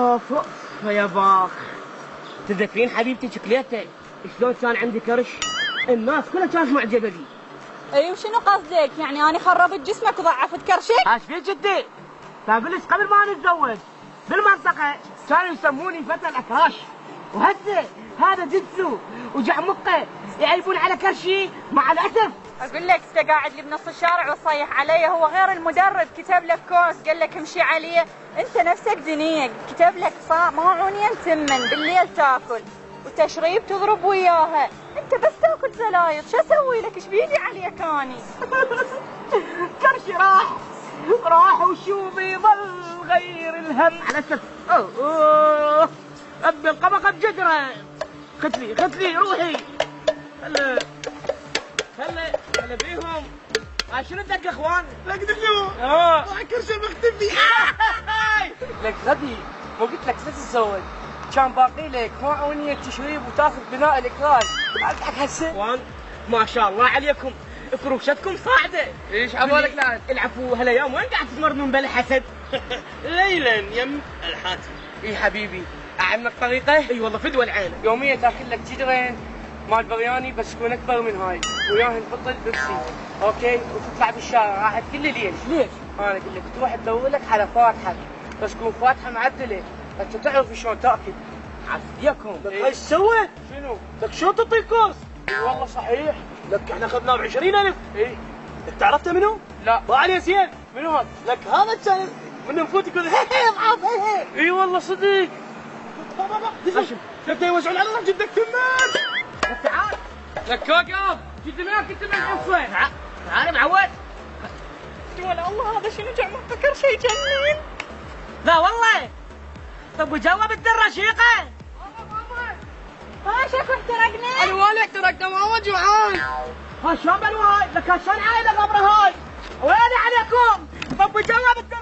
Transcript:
اوف اوف يا باخ. تذكرين حبيبتي شكليته شلون كان عندي كرش؟ الناس كلها كانت معجبه بي. اي وشنو قصدك؟ يعني انا خربت جسمك وضعفت كرشك؟ ايش فيك جدي؟ فابلش قبل ما نتزوج بالمنطقه كانوا يسموني فتى الاكراش، وهسه هذا جدسو وجعمقه يعيبون على كرشي مع الاسف. اقول لك انت قاعد لي بنص الشارع وتصيح علي، هو غير المدرب كتب لك كورس قال لك امشي عليه، انت نفسك زنيق كتب لك ماعونين تمن بالليل تاكل وتشريب تضرب وياها، انت بس تاكل زلايط، شو اسوي لك؟ ايش بيدي عليك اني؟ كرشي راح وشوفي ظل غير الهم على اسف. اوه ابي القبقه بجدره. ختلي روحي. هلا بيهم. شنو الدق اخوان؟ لك دلو كرشه مختفي. لك غدي مو قلت لك لا تتزوج، كان باقي لك معونية تشريب وتاخذ بناء الاكراج. اضحك هسه اخوان ما شاء الله عليكم، كروشتكم صاعده. ايش عبالك الان؟ العفو هالايام وين قاعد تتمرنون بالحسد؟ ليلا يم الحاتم. اي حبيبي اعلمك طريقه؟ اي والله فدوى العين. يوميا تاكل لك جدرين مال برياني بس تكون اكبر من هاي، وياهن بطل بيبسي، اوكي؟ وتطلع بالشارع راحت كل ليش؟ ليش؟ انا اقول لك تروح تدور لك على فاتحه، بس تكون فاتحه معدله، انت تعرف شلون تاكل. عافيكم. لك ايش سوى؟ شنو؟ لك شلون تعطي كورس؟ اي والله صحيح. لك احنا اخذناه ب 20,000. اي. لك عرفته منو؟ لا. ما عليه زين. منو هذا؟ لك هذا كان من نفوت يقول هي معاف هي. اي والله صدق. بابا لك يوزعون على الرجل بدك تمات. تعال. لك وقف. جد منك انت من حصه. تعال معود. ولا الله هذا شنو جمع فكر شيء جنين. لا والله. طب وجواب الدرشيقه. ها شكو احترقنا؟ الوالي احترقنا ما وجوعان. ها شلون بالوهاي؟ لك شلون عايله قبر هاي؟ وين عليكم؟ طب وجواب الدرشيقه.